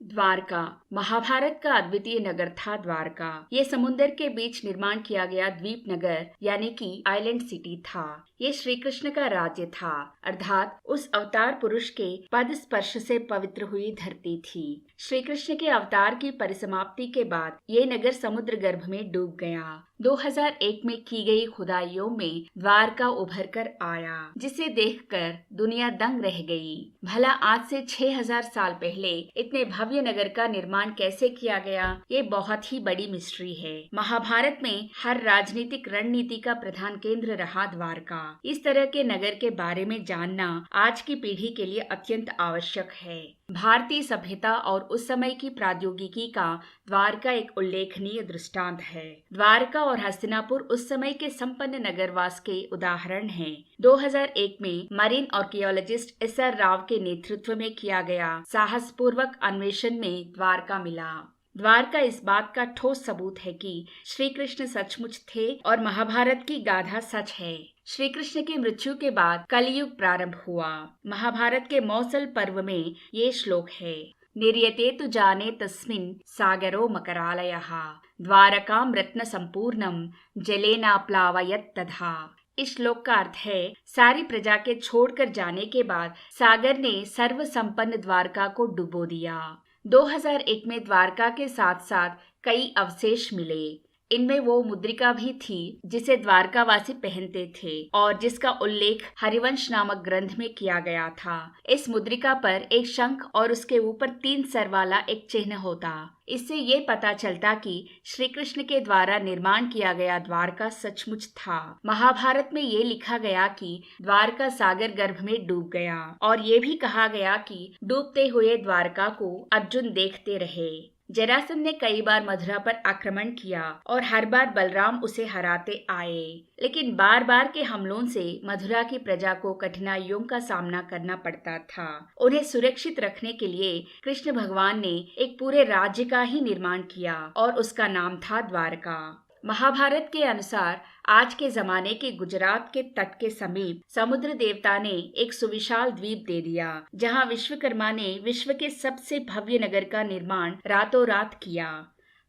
द्वारका महाभारत का अद्वितीय नगर था। द्वारका ये समुन्दर के बीच निर्माण किया गया द्वीप नगर यानी कि आइलैंड सिटी था। ये श्री कृष्ण का राज्य था, अर्थात उस अवतार पुरुष के पद स्पर्श से पवित्र हुई धरती थी। श्री कृष्ण के अवतार की परिसमाप्ति के बाद ये नगर समुद्र गर्भ में डूब गया। 2001 में की गई खुदाइयों में द्वारका उभर कर आया, जिसे देखकर दुनिया दंग रह गई। भला आज से 6000 साल पहले इतने भव्य नगर का निर्माण कैसे किया गया, ये बहुत ही बड़ी मिस्ट्री है। महाभारत में हर राजनीतिक रणनीति का प्रधान केंद्र रहा द्वारका। इस तरह के नगर के बारे में जानना आज की पीढ़ी के लिए अत्यंत आवश्यक है। भारतीय सभ्यता और उस समय की प्रौद्योगिकी का द्वारका एक उल्लेखनीय दृष्टांत है। द्वारका और हस्तिनापुर उस समय के संपन्न नगरवास के उदाहरण हैं। 2001 में मरीन आर्कियोलॉजिस्ट SR राव के नेतृत्व में किया गया साहसपूर्वक अन्वेषण में द्वारका मिला। द्वारका इस बात का ठोस सबूत है कि श्री कृष्ण सचमुच थे और महाभारत की गाथा सच है। श्री कृष्ण की मृत्यु के बाद कलयुग प्रारंभ हुआ। महाभारत के मौसल पर्व में ये श्लोक है, निर्यते तु जाने तस्मिन् सागरो मकरालयः द्वारकां रत्न संपूर्णम जलेनाप्लावयत् तथा। इस श्लोक का अर्थ है, सारी प्रजा के छोड़कर जाने के बाद सागर ने सर्व संपन्न द्वारका को डुबो दिया। 2001 में द्वारका के साथ साथ कई अवशेष मिले। इनमें वो मुद्रिका भी थी जिसे द्वारकावासी पहनते थे और जिसका उल्लेख हरिवंश नामक ग्रंथ में किया गया था। इस मुद्रिका पर एक शंख और उसके ऊपर 3 सर वाला एक चिन्ह होता। इससे ये पता चलता कि श्री कृष्ण के द्वारा निर्माण किया गया द्वारका सचमुच था। महाभारत में ये लिखा गया कि द्वारका सागर गर्भ में डूब गया और ये भी कहा गया कि डूबते हुए द्वारका को अर्जुन देखते रहे। जरासंध ने कई बार मथुरा पर आक्रमण किया और हर बार बलराम उसे हराते आए, लेकिन बार बार के हमलों से मथुरा की प्रजा को कठिनाइयों का सामना करना पड़ता था। उन्हें सुरक्षित रखने के लिए कृष्ण भगवान ने एक पूरे राज्य का ही निर्माण किया और उसका नाम था द्वारका। महाभारत के अनुसार आज के जमाने के गुजरात के तट के समीप समुद्र देवता ने एक सुविशाल द्वीप दे दिया, जहां विश्वकर्मा ने विश्व के सबसे भव्य नगर का निर्माण रातों रात किया।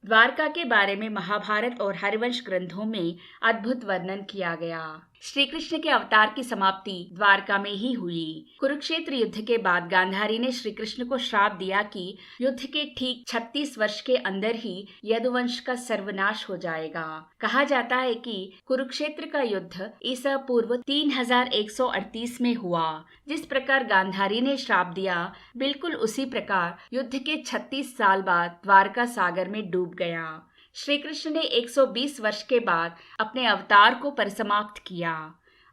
द्वारका के बारे में महाभारत और हरिवंश ग्रंथों में अद्भुत वर्णन किया गया। श्री कृष्ण के अवतार की समाप्ति द्वारका में ही हुई। कुरुक्षेत्र युद्ध के बाद गांधारी ने श्री कृष्ण को श्राप दिया कि युद्ध के ठीक 36 वर्ष के अंदर ही यदुवंश का सर्वनाश हो जाएगा। कहा जाता है कि कुरुक्षेत्र का युद्ध ईसा पूर्व 3138 में हुआ। जिस प्रकार गांधारी ने श्राप दिया, बिल्कुल उसी प्रकार युद्ध के 36 साल बाद द्वारका सागर में डूब गया। श्री कृष्ण ने 120 वर्ष के बाद अपने अवतार को परिसमाप्त किया।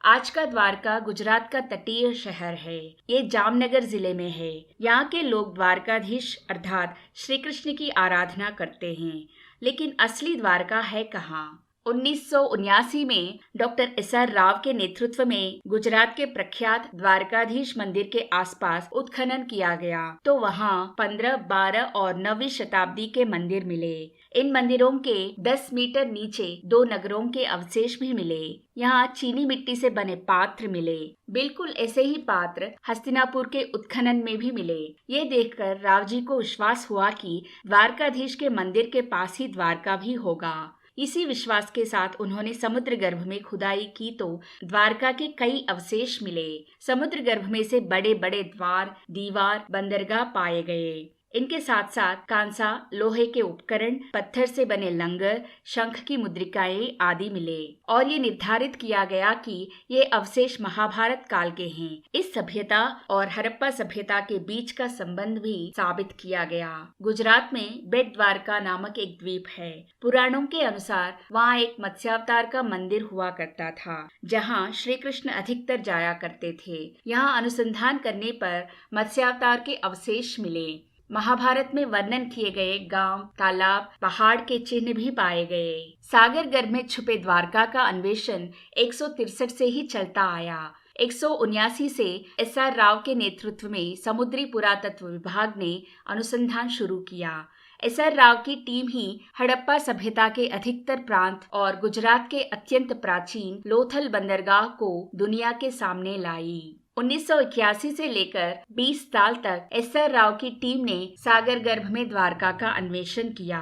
आज का द्वारका गुजरात का तटीय शहर है। ये जामनगर जिले में है। यहाँ के लोग द्वारकाधीश अर्थात श्री कृष्ण की आराधना करते हैं, लेकिन असली द्वारका है कहाँ? 1979 में डॉक्टर SR राव के नेतृत्व में गुजरात के प्रख्यात द्वारकाधीश मंदिर के आसपास उत्खनन किया गया, तो वहाँ 15, 12 और 9वीं शताब्दी के मंदिर मिले। इन मंदिरों के 10 मीटर नीचे 2 नगरों के अवशेष भी मिले। यहाँ चीनी मिट्टी से बने पात्र मिले। बिल्कुल ऐसे ही पात्र हस्तिनापुर के उत्खनन में भी मिले। ये देखकर राव जी को विश्वास हुआ कि द्वारकाधीश के मंदिर के पास ही द्वारका भी होगा। इसी विश्वास के साथ उन्होंने समुद्र गर्भ में खुदाई की तो द्वारका के कई अवशेष मिले। समुद्र गर्भ में से बड़े बड़े द्वार, दीवार, बंदरगाह पाए गए। इनके साथ साथ कांसा, लोहे के उपकरण, पत्थर से बने लंगर, शंख की मुद्रिकाएं आदि मिले और ये निर्धारित किया गया कि ये अवशेष महाभारत काल के हैं। इस सभ्यता और हड़प्पा सभ्यता के बीच का संबंध भी साबित किया गया। गुजरात में बेट द्वारका नामक एक द्वीप है। पुराणों के अनुसार वहाँ एक मत्स्यावतार का मंदिर हुआ करता था, जहाँ श्री कृष्ण अधिकतर जाया करते थे। यहाँ अनुसंधान करने पर मत्स्यावतार के अवशेष मिले। महाभारत में वर्णन किए गए गांव, तालाब, पहाड़ के चिन्ह भी पाए गए। सागर गर्भ में छुपे द्वारका का अन्वेषण 163 से ही चलता आया। 179 से SR राव के नेतृत्व में समुद्री पुरातत्व विभाग ने अनुसंधान शुरू किया। SR राव की टीम ही हड़प्पा सभ्यता के अधिकतर प्रांत और गुजरात के अत्यंत प्राचीन लोथल बंदरगाह को दुनिया के सामने लाई। 1981 से लेकर 20 साल तक एस.आर. राव की टीम ने सागर गर्भ में द्वारका का अन्वेषण किया।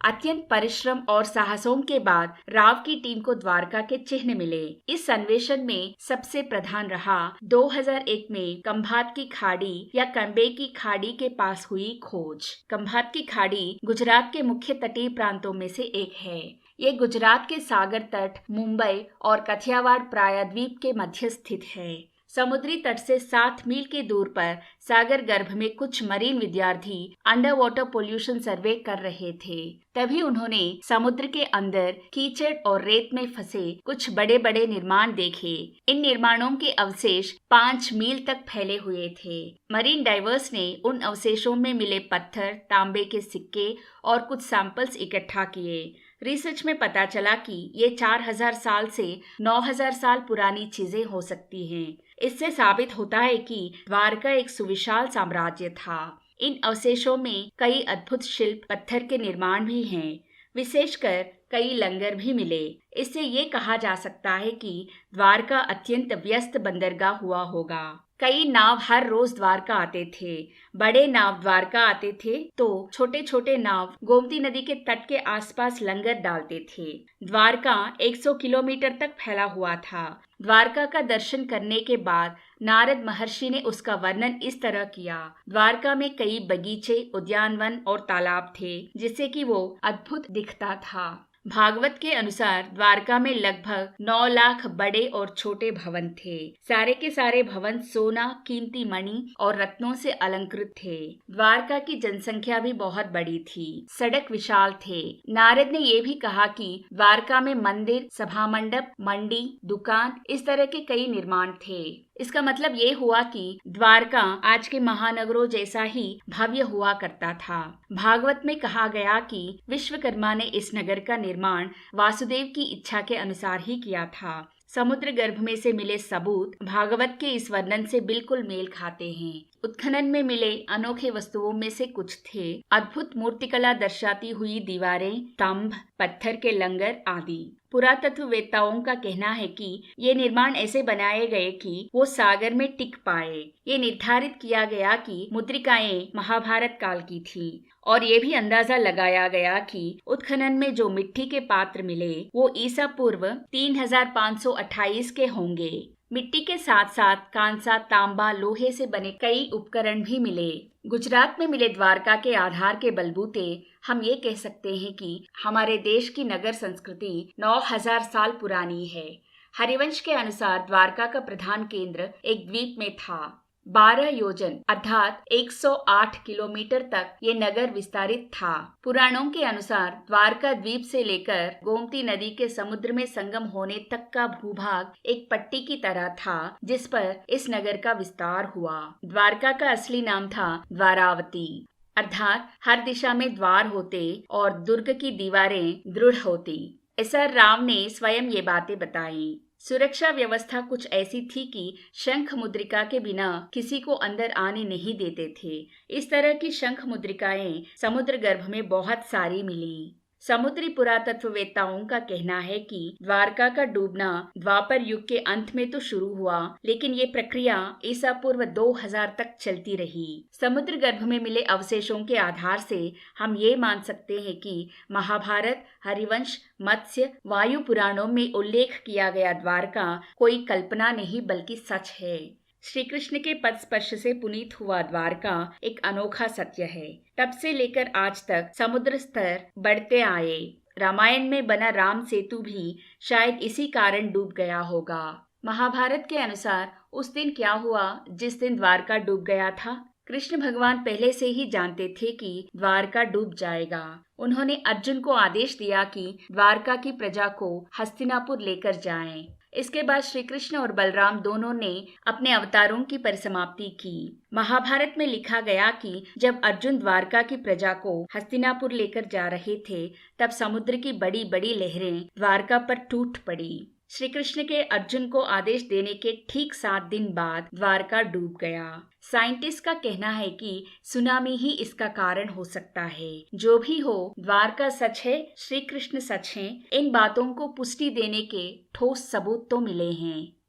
अत्यंत परिश्रम और साहसों के बाद राव की टीम को द्वारका के चिन्ह मिले। इस अन्वेषण में सबसे प्रधान रहा 2001 में खंभात की खाड़ी या कंबे की खाड़ी के पास हुई खोज। खंभात की खाड़ी गुजरात के मुख्य तटीय प्रांतों में से एक है। ये गुजरात के सागर तट, मुंबई और कथियावाड़ प्रायद्वीप के मध्य स्थित है। समुद्री तट से 7 मील की दूर पर सागर गर्भ में कुछ मरीन विद्यार्थी अंडर वाटर पोल्यूशन सर्वे कर रहे थे। तभी उन्होंने समुद्र के अंदर कीचड़ और रेत में फंसे कुछ बड़े बड़े निर्माण देखे। इन निर्माणों के अवशेष 5 मील तक फैले हुए थे। मरीन डाइवर्स ने उन अवशेषों में मिले पत्थर, तांबे के सिक्के और कुछ सैंपल्स इकट्ठा किए। रिसर्च में पता चला कि ये 4000 साल से 9000 साल पुरानी चीजें हो सकती हैं। इससे साबित होता है कि द्वारका एक सुविशाल साम्राज्य था। इन अवशेषों में कई अद्भुत शिल्प, पत्थर के निर्माण भी हैं। विशेषकर कई लंगर भी मिले। इससे ये कहा जा सकता है कि द्वारका अत्यंत व्यस्त बंदरगाह हुआ होगा। कई नाव हर रोज द्वारका आते थे। बड़े नाव द्वारका आते थे तो छोटे छोटे नाव गोमती नदी के तट के आसपास लंगर डालते थे। द्वारका 100 किलोमीटर तक फैला हुआ था। द्वारका का दर्शन करने के बाद नारद महर्षि ने उसका वर्णन इस तरह किया। द्वारका में कई बगीचे, उद्यानवन और तालाब थे, जिससे कि वो अद्भुत दिखता था। भागवत के अनुसार द्वारका में लगभग 9 लाख बड़े और छोटे भवन थे। सारे के सारे भवन सोना, कीमती मणि और रत्नों से अलंकृत थे। द्वारका की जनसंख्या भी बहुत बड़ी थी। सड़क विशाल थे। नारद ने ये भी कहा कि द्वारका में मंदिर, सभा मंडप, मंडी, दुकान इस तरह के कई निर्माण थे। इसका मतलब ये हुआ कि द्वारका आज के महानगरों जैसा ही भव्य हुआ करता था। भागवत में कहा गया कि विश्वकर्मा ने इस नगर का निर्माण वासुदेव की इच्छा के अनुसार ही किया था। समुद्र गर्भ में से मिले सबूत भागवत के इस वर्णन से बिल्कुल मेल खाते हैं। उत्खनन में मिले अनोखे वस्तुओं में से कुछ थे अद्भुत मूर्तिकला दर्शाती हुई दीवारें, स्तंभ, पत्थर के लंगर आदि। पुरातत्ववेत्ताओं का कहना है कि ये निर्माण ऐसे बनाए गए कि वो सागर में टिक पाए। ये निर्धारित किया गया कि मुद्रिकाएं महाभारत काल की थी और ये भी अंदाजा लगाया गया कि उत्खनन में जो मिट्टी के पात्र मिले वो ईसा पूर्व 3528 के होंगे। मिट्टी के साथ साथ कांसा, तांबा, लोहे से बने कई उपकरण भी मिले। गुजरात में मिले द्वारका के आधार के बलबूते हम ये कह सकते हैं कि हमारे देश की नगर संस्कृति 9000 साल पुरानी है। हरिवंश के अनुसार द्वारका का प्रधान केंद्र एक द्वीप में था। 12 योजन अर्थात 108 किलोमीटर तक ये नगर विस्तारित था। पुराणों के अनुसार द्वारका द्वीप से लेकर गोमती नदी के समुद्र में संगम होने तक का भूभाग एक पट्टी की तरह था, जिस पर इस नगर का विस्तार हुआ। द्वारका का असली नाम था द्वारावती, अर्थात हर दिशा में द्वार होते और दुर्ग की दीवारें दृढ़ होती। एस.आर. राव ने स्वयं ये बातें बताई। सुरक्षा व्यवस्था कुछ ऐसी थी कि शंख मुद्रिका के बिना किसी को अंदर आने नहीं देते थे। इस तरह की शंख मुद्रिकाएं समुद्र गर्भ में बहुत सारी मिली। समुद्री पुरातत्ववेत्ताओं का कहना है कि द्वारका का डूबना द्वापर युग के अंत में तो शुरू हुआ, लेकिन ये प्रक्रिया ईसा पूर्व 2000 तक चलती रही। समुद्र गर्भ में मिले अवशेषों के आधार से हम ये मान सकते हैं कि महाभारत, हरिवंश, मत्स्य, वायु पुराणों में उल्लेख किया गया द्वारका कोई कल्पना नहीं बल्कि सच है। श्री कृष्ण के पद स्पर्श से पुनीत हुआ द्वारका एक अनोखा सत्य है। तब से लेकर आज तक समुद्र स्तर बढ़ते आए। रामायण में बना राम सेतु भी शायद इसी कारण डूब गया होगा। महाभारत के अनुसार उस दिन क्या हुआ जिस दिन द्वारका डूब गया था? कृष्ण भगवान पहले से ही जानते थे कि द्वारका डूब जाएगा। उन्होंने अर्जुन को आदेश दिया कि द्वारका की प्रजा को हस्तिनापुर लेकर जाएं। इसके बाद श्री कृष्ण और बलराम दोनों ने अपने अवतारों की परिसमाप्ति की। महाभारत में लिखा गया कि जब अर्जुन द्वारका की प्रजा को हस्तिनापुर लेकर जा रहे थे, तब समुद्र की बड़ी बड़ी लहरें द्वारका पर टूट पड़ी। श्री कृष्ण के अर्जुन को आदेश देने के ठीक 7 दिन बाद द्वारका डूब गया। साइंटिस्ट का कहना है कि सुनामी ही इसका कारण हो सकता है। जो भी हो, द्वारका सच है, श्री कृष्ण सच हैं। इन बातों को पुष्टि देने के ठोस सबूत तो मिले हैं।